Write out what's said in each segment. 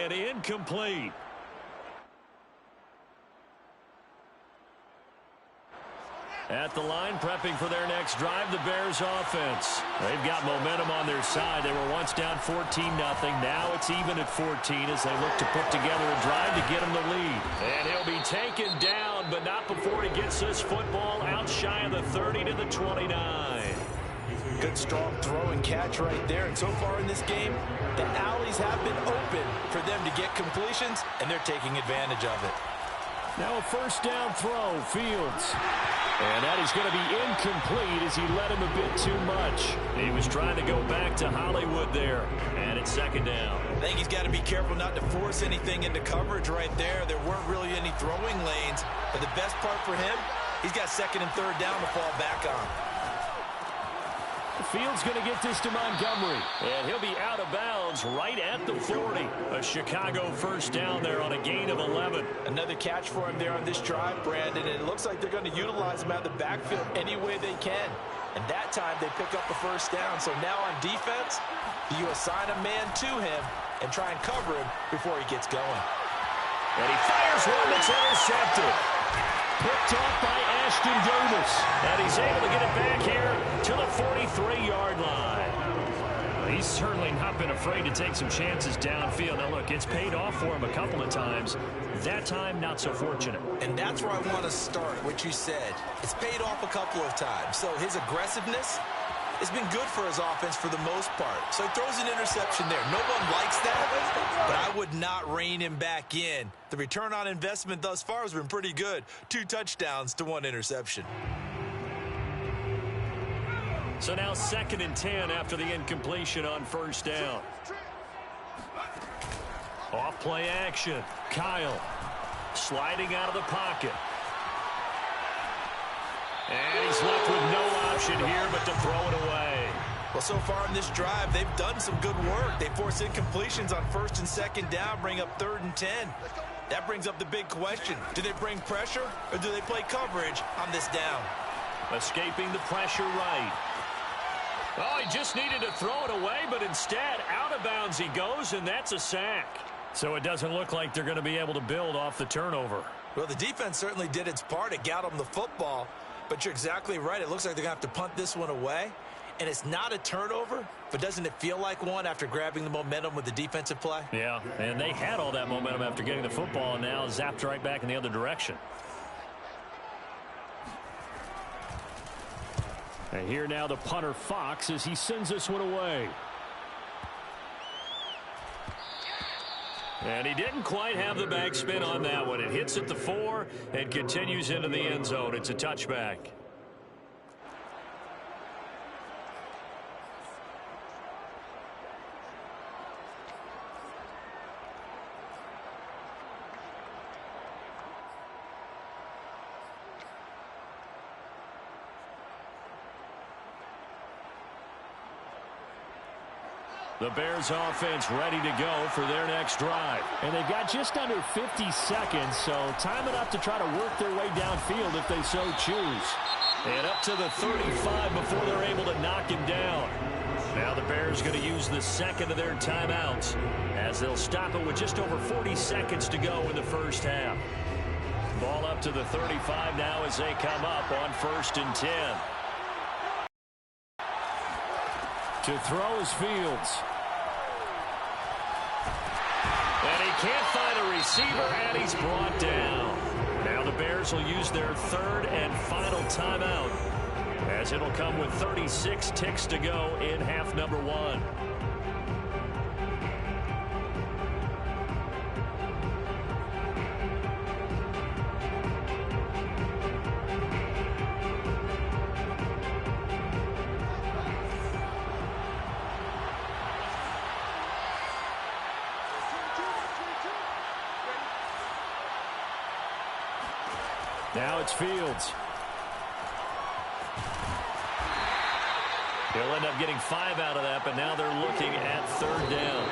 and incomplete. At the line, prepping for their next drive, the Bears offense. They've got momentum on their side. They were once down 14-0. Now it's even at 14 as they look to put together a drive to get them the lead. And he'll be taken down, but not before he gets this football out shy of the 30 to the 29. Good strong throw and catch right there. And so far in this game, the alleys have been open for them to get completions, and they're taking advantage of it. Now a first down throw, Fields. And that is going to be incomplete as he led him a bit too much. He was trying to go back to Hollywood there. And it's second down. I think he's got to be careful not to force anything into coverage right there. There weren't really any throwing lanes. But the best part for him, he's got second and third down to fall back on. Fields going to get this to Montgomery. And he'll be out of bounds right at the 40. A Chicago first down there on a gain of 11. Another catch for him there on this drive, Brandon. And it looks like they're going to utilize him out of the backfield any way they can. And that time they pick up the first down. So now on defense, you assign a man to him and try and cover him before he gets going. And he fires one that's intercepted. Picked off by Ashton Davis. And he's able to get it back here to the 43-yard line. Well, he's certainly not been afraid to take some chances downfield. Now, look, it's paid off for him a couple of times. That time, not so fortunate. And that's where I want to start, what you said. It's paid off a couple of times. So his aggressiveness has been good for his offense for the most part. So he throws an interception there. No one likes that, but I would not rein him back in. The return on investment thus far has been pretty good. 2 touchdowns to 1 interception. So now 2nd and 10 after the incompletion on first down. Off play action. Kyle sliding out of the pocket. And he's left with no option here but to throw it away. Well, so far in this drive, they've done some good work. They force incompletions on 1st and 2nd down, bring up 3rd and 10. That brings up the big question. Do they bring pressure or do they play coverage on this down? Escaping the pressure right. Oh, he just needed to throw it away, but instead, out of bounds he goes, and that's a sack. So it doesn't look like they're going to be able to build off the turnover. Well, the defense certainly did its part. It got them the football. But you're exactly right. It looks like they're going to have to punt this one away. And it's not a turnover, but doesn't it feel like one after grabbing the momentum with the defensive play? Yeah, and they had all that momentum after getting the football, and now zapped right back in the other direction. And here now the punter Fox as he sends this one away. And he didn't quite have the backspin on that one. It hits at the 4 and continues into the end zone. It's a touchback. The Bears offense ready to go for their next drive. And they've got just under 50 seconds, so time enough to try to work their way downfield if they so choose. And up to the 35 before they're able to knock him down. Now the Bears going to use the second of their timeouts as they'll stop it with just over 40 seconds to go in the first half. Ball up to the 35 now as they come up on 1st and 10. To throw is Fields. And he can't find a receiver, and he's brought down. Now the Bears will use their 3rd and final timeout, as it'll come with 36 ticks to go in half number 1. Now it's Fields. He'll end up getting 5 out of that, but now they're looking at 3rd down.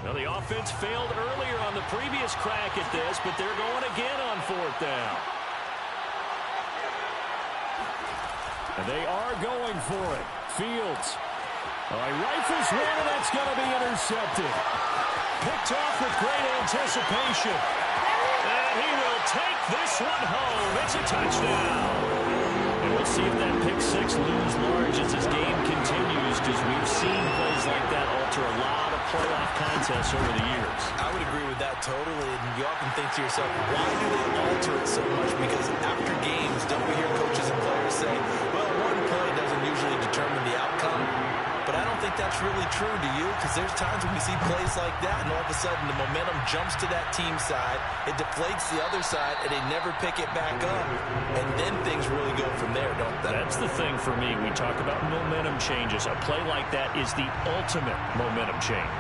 Now, the offense failed earlier on the previous crack at this, but they're going again on 4th down. And they are going for it. Fields. All right, rifles one, and that's going to be intercepted. Picked off with great anticipation. And he will take this one home. It's a touchdown. And we'll see if that pick six looms large as this game continues, because we've seen plays like that alter a lot of playoff contests over the years. I would agree with that totally. And you often think to yourself, why do they alter it so much? Because after games, don't we hear coaches and players say, well, one play doesn't usually determine the outcome? But I don't think that's really true, do you? Because there's times when we see plays like that, and all of a sudden the momentum jumps to that team side, it deflates the other side, and they never pick it back up. And then things really go from there, don't they? That's the thing for me. We talk about momentum changes. A play like that is the ultimate momentum change.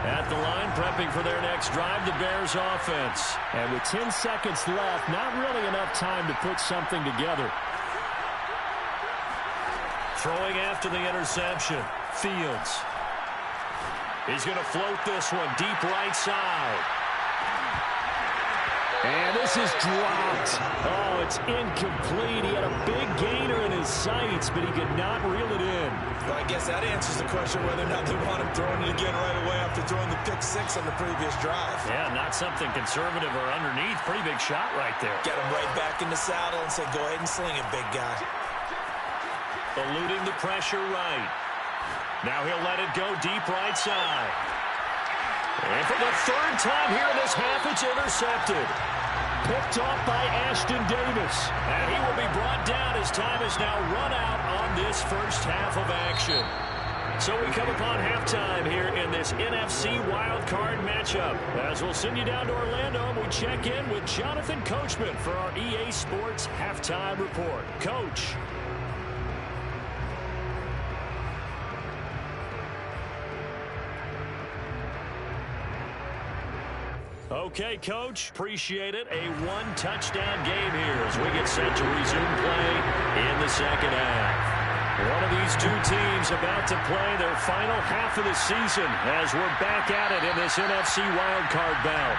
At the line, prepping for their next drive, the Bears offense. And with 10 seconds left, not really enough time to put something together. Throwing after the interception, Fields. He's going to float this one deep right side. And this is dropped. Oh, it's incomplete. He had a big gainer in his sights, but he could not reel it in. Well, I guess that answers the question whether or not they want him throwing it again right away after throwing the pick six on the previous drive. Yeah, not something conservative or underneath. Pretty big shot right there. Get him right back in the saddle and say, go ahead and sling it, big guy. Eluding the pressure right. Now he'll let it go deep right side. And for the 3rd time here in this half, it's intercepted. Picked off by Ashton Davis. And he will be brought down as time is now run out on this first half of action. So we come upon halftime here in this NFC wildcard matchup. As we'll send you down to Orlando, and we check in with Jonathan Coachman for our EA Sports Halftime Report. Coach. Okay, Coach, appreciate it. A one-touchdown game here as we get set to resume play in the second half. One of these two teams about to play their final half of the season as we're back at it in this NFC wildcard bout.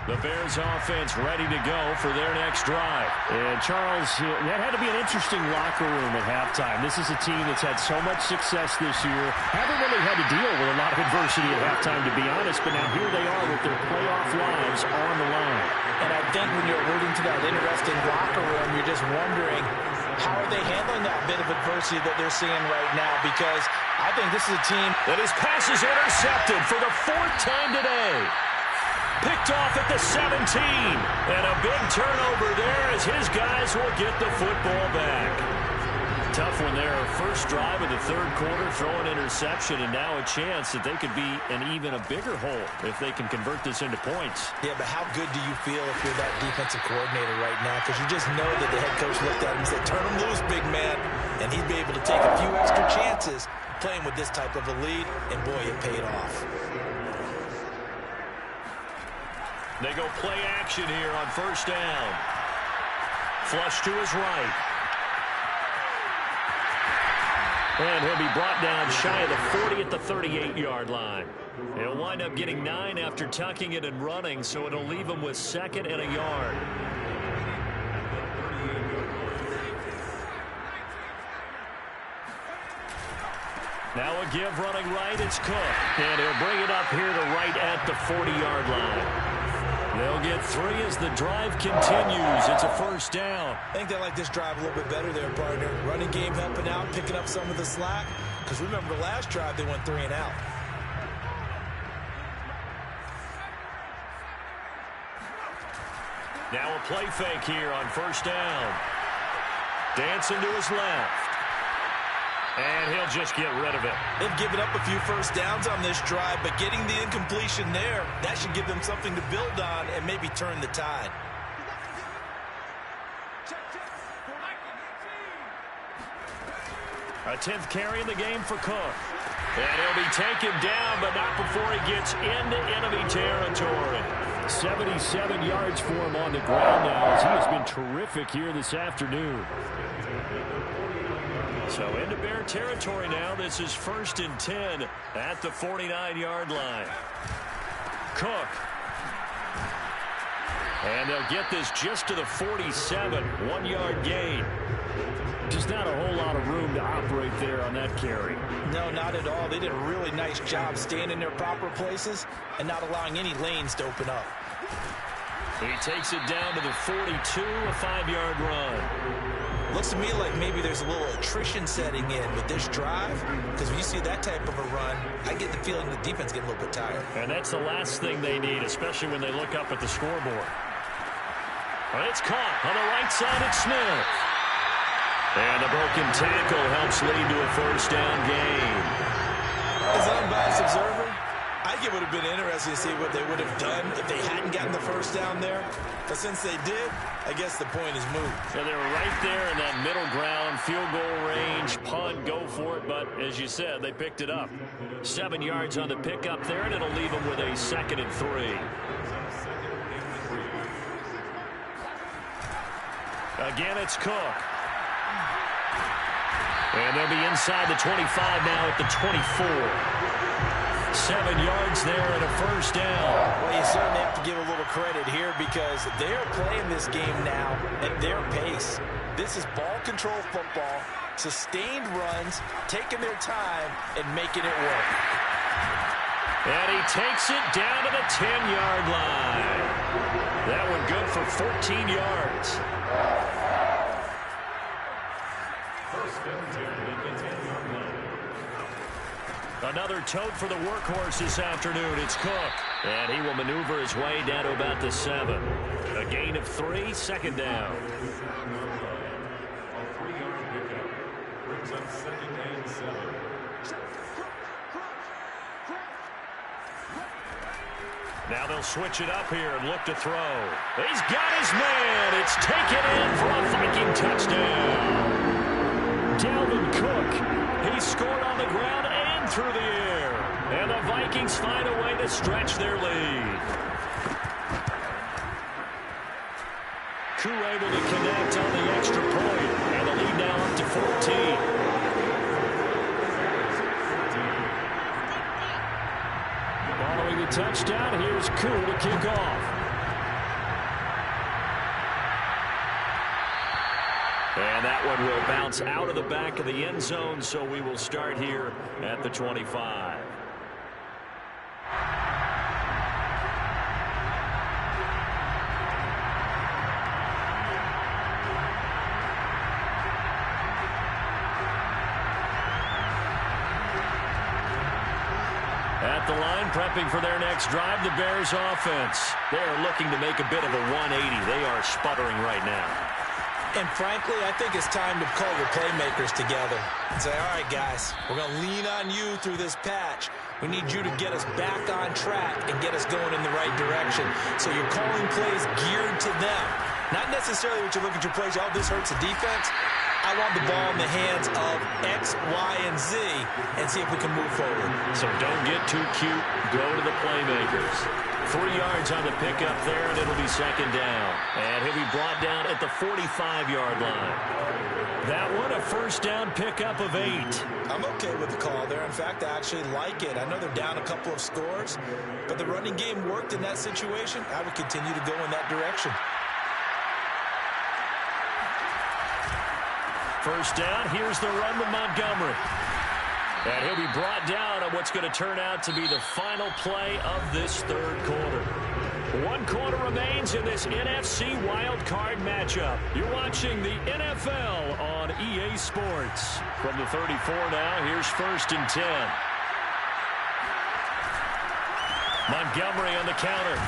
The Bears offense ready to go for their next drive. And Charles, that had to be an interesting locker room at halftime. This is a team that's had so much success this year. Haven't really had to deal with a lot of adversity at halftime, to be honest. But now here they are with their playoff lives on the line. And I think when you're alluding to that interesting locker room, you're just wondering, how are they handling that bit of adversity that they're seeing right now? Because I think this is a team that his pass is intercepted for the 4th time today. Picked off at the 17. And a big turnover there as his guys will get the football back. Tough one there. First drive of the 3rd quarter, throwing interception, and now a chance that they could be in even a bigger hole if they can convert this into points. Yeah, but how good do you feel if you're that defensive coordinator right now? Because you just know that the head coach looked at him and said, turn him loose, big man. And he'd be able to take a few extra chances playing with this type of a lead, and boy, it paid off. They go play action here on 1st down. Flush to his right. And he'll be brought down shy of the 40 at the 38-yard line. He'll wind up getting 9 after tucking it and running, so it'll leave him with 2nd and a yard. Now a give running right, it's Cook. And he'll bring it up here to right at the 40-yard line. They'll get 3 as the drive continues. It's a 1st down. I think they like this drive a little bit better there, partner. Running game helping out, picking up some of the slack. Because remember, the last drive, they went 3 and out. Now a play fake here on 1st down. Dancing to his left. And he'll just get rid of it. They've given up a few 1st downs on this drive, but getting the incompletion there, that should give them something to build on and maybe turn the tide. A 10th carry in the game for Cook. And he'll be taken down, but not before he gets into enemy territory. 77 yards for him on the ground now, as he has been terrific here this afternoon. So into Bear territory now. This is 1st and 10 at the 49-yard line. Cook. And they'll get this just to the 47. 1-yard gain. Just not a whole lot of room to operate there on that carry. No, not at all. They did a really nice job staying in their proper places and not allowing any lanes to open up. He takes it down to the 42, a 5-yard run. Looks to me like maybe there's a little attrition setting in with this drive, because when you see that type of a run, I get the feeling the defense getting a little bit tired. And that's the last thing they need, especially when they look up at the scoreboard. Well, it's caught on the right side. It's Smith. And the broken tackle helps lead to a 1st down gain. As an unbiased observer, I think it would have been interesting to see what they would have done if they hadn't gotten the 1st down there. But since they did, I guess the point is moot. So they were right there in that middle ground, field goal range, punt, go for it. But as you said, they picked it up. 7 yards on the pickup there, and it'll leave them with a 2nd and 3. Again, it's Cook. And they'll be inside the 25 now at the 24. 7 yards there and a 1st down. Well, you certainly have to give a little credit here because they're playing this game now at their pace. This is ball control football, sustained runs, taking their time and making it work. And he takes it down to the 10-yard line. That one good for 14 yards. Another tote for the workhorse this afternoon. It's Cook. And he will maneuver his way down to about the 7. A gain of 3, 2nd down. Now they'll switch it up here and look to throw. He's got his man. It's taken in for a Viking touchdown. Dalvin Cook. He scored on the ground and through the air. And the Vikings find a way to stretch their lead. Koo able to connect on the extra point. And the lead now up to 14. Following the touchdown, here's Koo to kick off. And that one will bounce out of the back of the end zone, so we will start here at the 25. At the line, prepping for their next drive, the Bears offense. They are looking to make a bit of a 180. They are sputtering right now. And frankly, I think it's time to call your playmakers together and say, all right, guys, we're going to lean on you through this patch. We need you to get us back on track and get us going in the right direction. So you're calling plays geared to them. Not necessarily what you look at your plays, oh, this hurts the defense. I want the ball in the hands of X, Y, and Z and see if we can move forward. So don't get too cute. Go to the playmakers. 3 yards on the pickup there, and it'll be 2nd down. And he'll be brought down at the 45-yard line. That one, a 1st down pickup of 8. I'm okay with the call there. In fact, I actually like it. I know they're down a couple of scores, but the running game worked in that situation. I would continue to go in that direction. 1st down, here's the run with Montgomery. And he'll be brought down on what's going to turn out to be the final play of this 3rd quarter. 1 quarter remains in this NFC wildcard matchup. You're watching the NFL on EA Sports. From the 34 now, here's 1st and 10. Montgomery on the counter.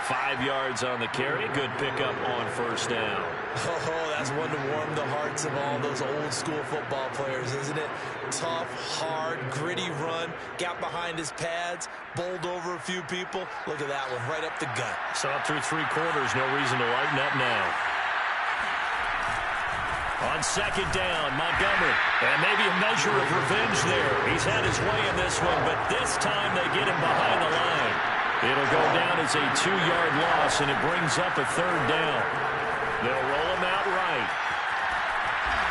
5 yards on the carry. Good pickup on 1st down. Oh, that's one to warm the hearts of all those old school football players, isn't it? Tough, hard, gritty run. Got behind his pads, bowled over a few people. Look at that one, right up the gut. So up through 3 quarters, no reason to lighten up now. On second down, Montgomery. And maybe a measure of revenge there. He's had his way in this one, but this time they get him behind the line. It'll go down as a 2-yard loss, and it brings up a third down. They'll roll him out right.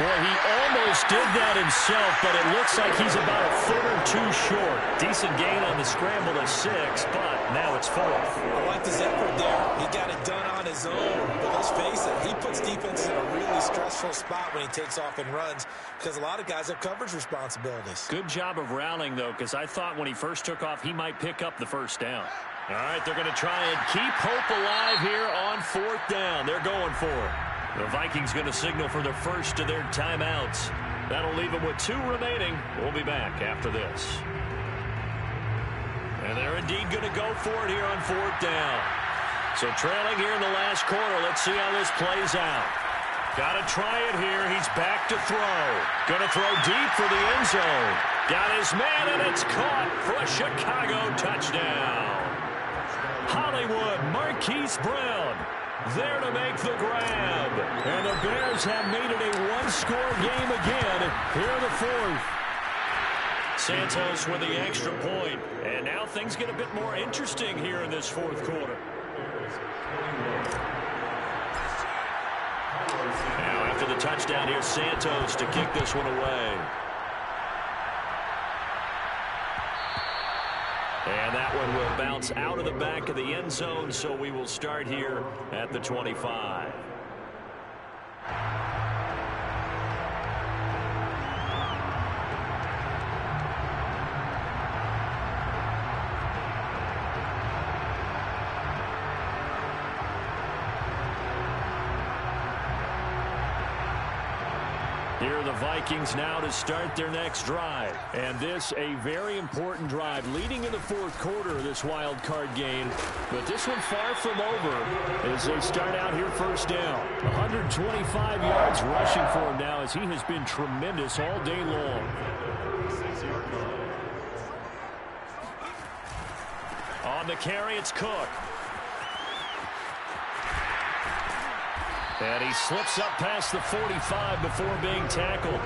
Boy, he almost did that himself, but it looks like he's about a foot or two short. Decent gain on the scramble of 6, but now it's 4th. I like his effort there. He got it done on his own. But let's face it, he puts defenses in a really stressful spot when he takes off and runs because a lot of guys have coverage responsibilities. Good job of rallying, though, because I thought when he first took off, he might pick up the first down. All right, they're going to try and keep hope alive here on 4th down. They're going for it. The Vikings going to signal for their first of their timeouts. That'll leave them with 2 remaining. We'll be back after this. And they're indeed going to go for it here on 4th down. So trailing here in the last quarter. Let's see how this plays out. Got to try it here. He's back to throw. Going to throw deep for the end zone. Got his man, and it's caught for a Chicago touchdown. Hollywood Marquise Brown there to make the grab. And the Bears have made it a one-score game again here in the 4th. Santos with the extra point. And now things get a bit more interesting here in this 4th quarter. Now after the touchdown, here's Santos to kick this one away. And that one will bounce out of the back of the end zone, so we will start here at the 25. Here are the Vikings now to start their next drive. And this a very important drive leading in the 4th quarter of this wild card game. But this one far from over as they start out here first down. 125 yards rushing for him now as he has been tremendous all day long. On the carry, it's Cook. And he slips up past the 45 before being tackled.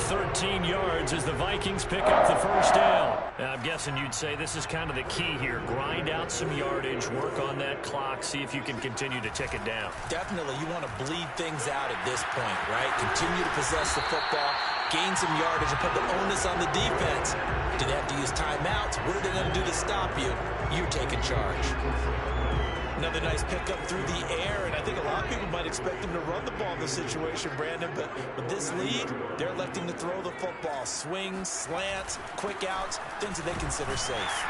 13 yards as the Vikings pick up the first down. Now, I'm guessing you'd say this is kind of the key here. Grind out some yardage, work on that clock, see if you can continue to tick it down. Definitely, you want to bleed things out at this point, right? Continue to possess the football, gain some yardage, and put the onus on the defense. Do they have to use timeouts? What are they going to do to stop you? You're taking charge. Another nice pickup through the air, and I think a lot of people might expect him to run the ball in this situation, Brandon, but with this lead, they're electing to throw the football. Swings, slants, quick outs, things that they consider safe.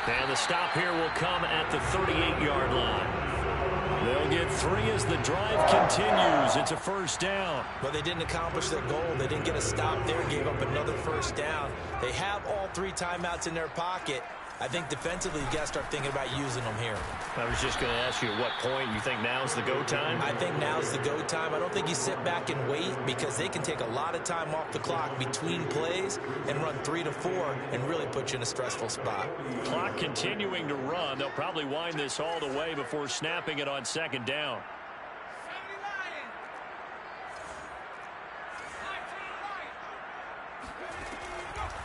And the stop here will come at the 38-yard line. They'll get 3 as the drive continues. It's a first down. But they didn't accomplish their goal. They didn't get a stop there, gave up another first down. They have all 3 timeouts in their pocket. I think defensively you got to start thinking about using them here. I was just going to ask you at what point you think now's the go time? I think now's the go time. I don't think you sit back and wait because they can take a lot of time off the clock between plays and run 3 to 4 and really put you in a stressful spot. Clock continuing to run. They'll probably wind this all the way before snapping it on second down.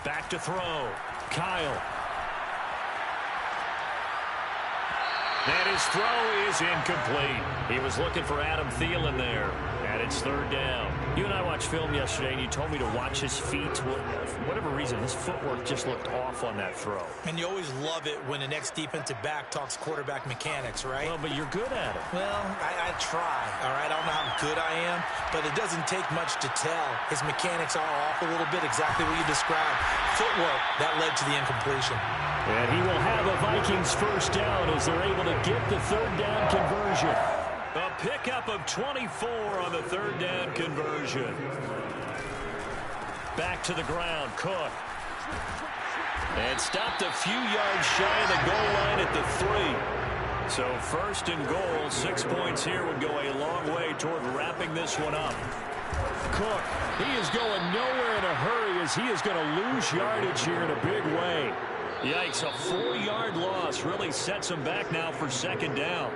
Back to throw. Kyle. And his throw is incomplete. He was looking for Adam Thielen there. And it's third down. You and I watched film yesterday, and you told me to watch his feet. For whatever reason, his footwork just looked off on that throw. And you always love it when the next defensive back talks quarterback mechanics, right? Well, but you're good at it. Well, I try, all right? I don't know how good I am, but it doesn't take much to tell. His mechanics are off a little bit, exactly what you described. Footwork, that led to the incompletion. And he will have a Vikings first down as they're able to get the third down conversion. A pickup of 24 on the third down conversion. Back to the ground, Cook. And stopped a few yards shy of the goal line at the 3. So first and goal, 6 points here would go a long way toward wrapping this one up. Cook, he is going nowhere in a hurry as he is going to lose yardage here in a big way. Yikes, a 4-yard loss really sets him back now for second down.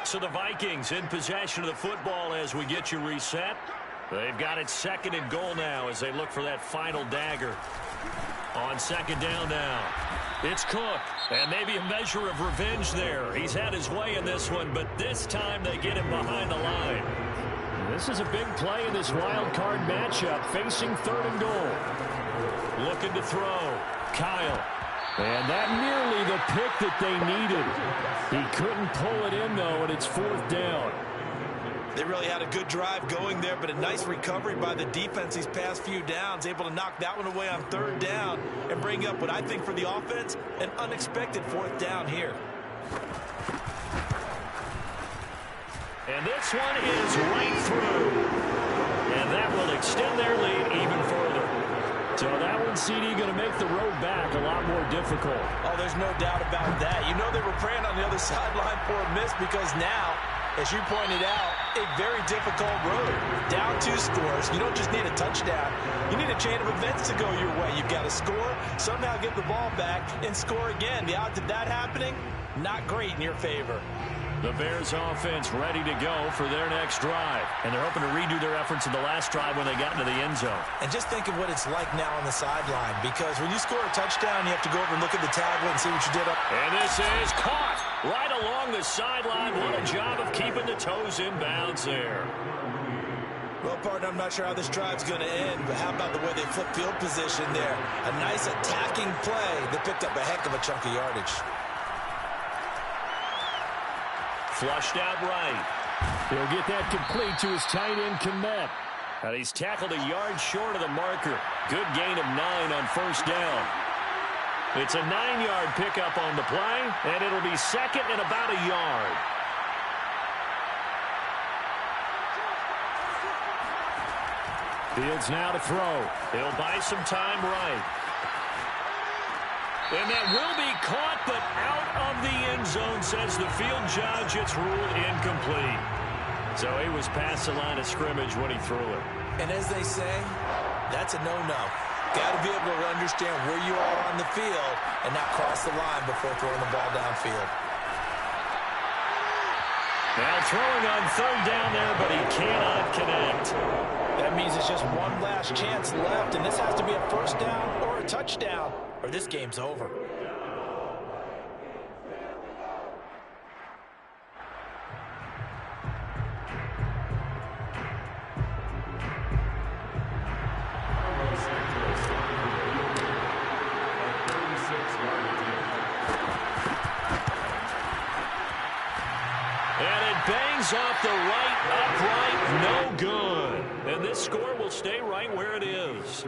So the Vikings in possession of the football as we get you reset. They've got it 2nd and goal now as they look for that final dagger. On 2nd down now, it's Cook. And maybe a measure of revenge there. He's had his way in this one, but this time they get him behind the line. This is a big play in this wild card matchup, facing 3rd and goal. Looking to throw. Kyle. And that nearly the pick that they needed. He couldn't pull it in, though, and it's 4th down. They really had a good drive going there, but a nice recovery by the defense these past few downs, able to knock that one away on 3rd down and bring up what I think for the offense, an unexpected 4th down here. And this one is right through. And that will extend their lead even further. So that one, CD, going to make the road back a lot more difficult. Oh, there's no doubt about that. You know they were praying on the other sideline for a miss because now, as you pointed out, a very difficult road. Down 2 scores. You don't just need a touchdown. You need a chain of events to go your way. You've got to score, somehow get the ball back, and score again. The odds of that happening, not great in your favor. The Bears offense ready to go for their next drive. And they're hoping to redo their efforts in the last drive when they got into the end zone. And just think of what it's like now on the sideline, because when you score a touchdown, you have to go over and look at the tablet and see what you did up. And this is caught right along the sideline. What a job of keeping the toes in bounds there. Well, partner, I'm not sure how this drive's going to end, but how about the way they flip field position there? A nice attacking play that picked up a heck of a chunk of yardage. Flushed out right. He'll get that complete to his tight end, Kmet. And he's tackled a yard short of the marker. Good gain of 9 on 1st down. It's a 9-yard pickup on the play, and it'll be 2nd and about a yard. Fields now to throw. He'll buy some time right. And that will be caught, but out of the end zone, says the field judge. It's ruled incomplete. So he was past the line of scrimmage when he threw it. And as they say, that's a no-no. Got to be able to understand where you are on the field and not cross the line before throwing the ball downfield. Now throwing on 3rd down there, but he cannot connect. That means it's just one last chance left, and this has to be a 1st down or a touchdown, or this game's over. Off the right upright, no good. And this score will stay right where it is.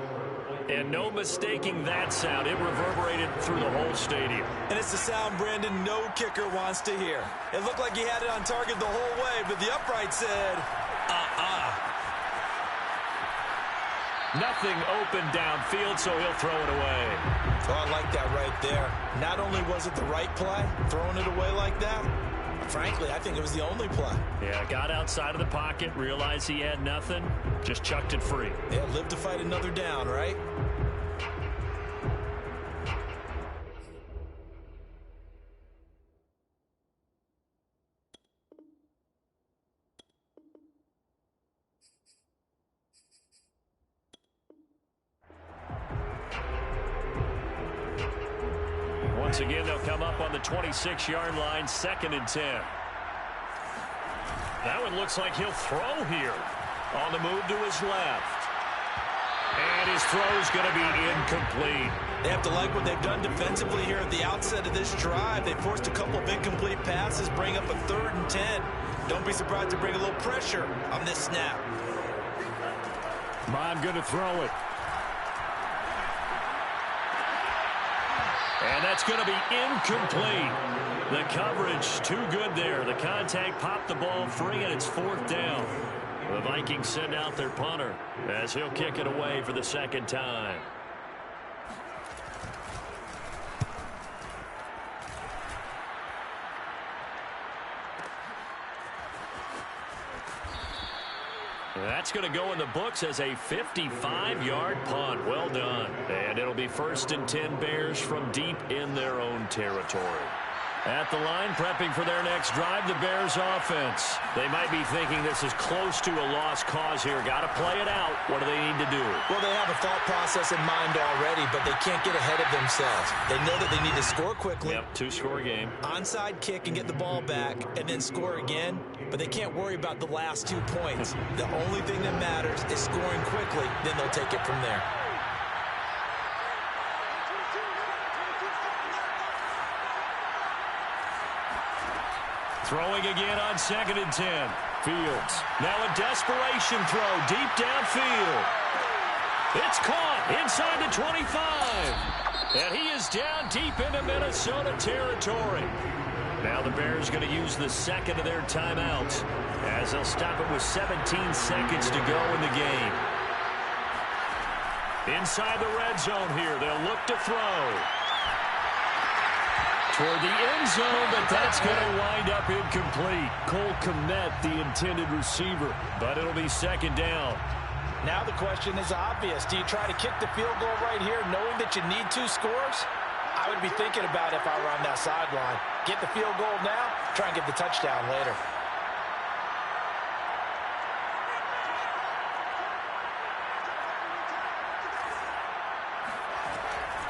And no mistaking that sound. It reverberated through the whole stadium. And it's the sound Brandon no kicker wants to hear. It looked like he had it on target the whole way, but the upright said, Nothing open downfield, so he'll throw it away. Oh, I like that right there. Not only was it the right play, throwing it away like that, frankly, I think it was the only play. Yeah, got outside of the pocket, realized he had nothing, just chucked it free. Yeah, live to fight another down, right? Once again, they'll come up on the 26-yard line, 2nd and 10. That one looks like he'll throw here. On the move to his left. And his throw's going to be incomplete. They have to like what they've done defensively here at the outset of this drive. They forced a couple of incomplete passes, bring up a 3rd and 10. Don't be surprised to bring a little pressure on this snap. Mon going to throw it. And that's going to be incomplete. The coverage too good there. The contact popped the ball free, and it's 4th down. The Vikings send out their punter as he'll kick it away for the 2nd time. That's going to go in the books as a 55-yard punt. Well done. And it'll be 1st and 10 Bears from deep in their own territory. At the line, prepping for their next drive, the Bears offense. They might be thinking this is close to a lost cause here. Got to play it out. What do they need to do? Well, they have a thought process in mind already, but they can't get ahead of themselves. They know that they need to score quickly. Yep, two-score game. Onside kick and get the ball back and then score again, but they can't worry about the last 2 points. The only thing that matters is scoring quickly, then they'll take it from there. Throwing again on 2nd and 10. Fields. Now a desperation throw deep downfield. It's caught inside the 25. And he is down deep into Minnesota territory. Now the Bears going to use the second of their timeouts as they'll stop it with 17 seconds to go in the game. Inside the red zone here. They'll look to throw. Toward the end zone, but that's going to wind up incomplete. Cole Kmet, the intended receiver, but it'll be 2nd down. Now the question is obvious. Do you try to kick the field goal right here knowing that you need 2 scores? I would be thinking about it if I were on that sideline. Get the field goal now, try and get the touchdown later.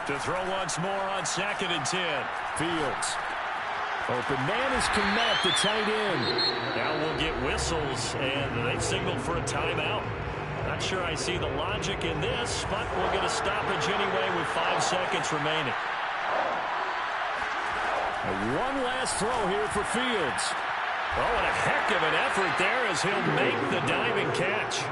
To throw once more on 2nd and 10. Fields. Open man is Kmet, the tight end. Now we'll get whistles, and they signaled for a timeout. Not sure I see the logic in this, but we'll get a stoppage anyway with 5 seconds remaining. And one last throw here for Fields. Oh, and a heck of an effort there as he'll make the diving catch.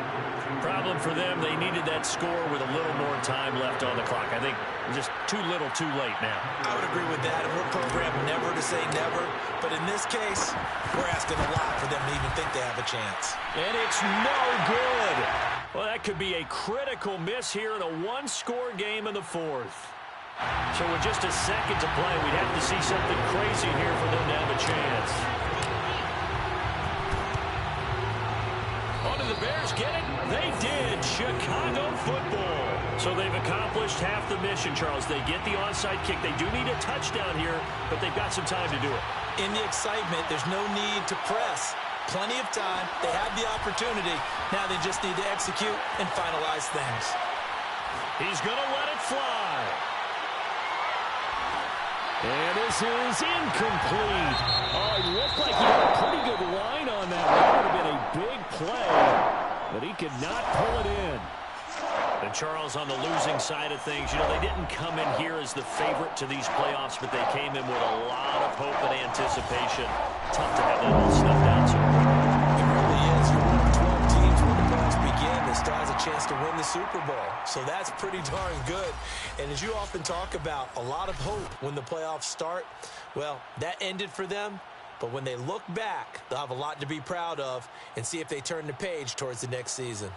Problem for them, they needed that score with a little more time left on the clock. I think just too little too late now. I would agree with that, and we're programmed never to say never. But in this case, we're asking a lot for them to even think they have a chance. And it's no good. Well, that could be a critical miss here in a one-score game in the 4th. So with just a second to play, we'd have to see something crazy here for them to have a chance. Oh, did the Bears get it? They did. Chicago football. So they've accomplished half the mission, Charles. They get the onside kick. They do need a touchdown here, but they've got some time to do it. In the excitement, there's no need to press. Plenty of time. They had the opportunity. Now they just need to execute and finalize things. He's going to let it fly. And this is incomplete. Oh, it looked like he had a pretty good line on that. That would have been a big play, but he could not pull it in. And Charles, on the losing side of things, you know, they didn't come in here as the favorite to these playoffs, but they came in with a lot of hope and anticipation. Tough to have that all snuffed out so quickly. It really is. You're one of 12 teams when the playoffs begin that still has a chance to win the Super Bowl. So that's pretty darn good. And as you often talk about, a lot of hope when the playoffs start. Well, that ended for them. But when they look back, they'll have a lot to be proud of and see if they turn the page towards the next season.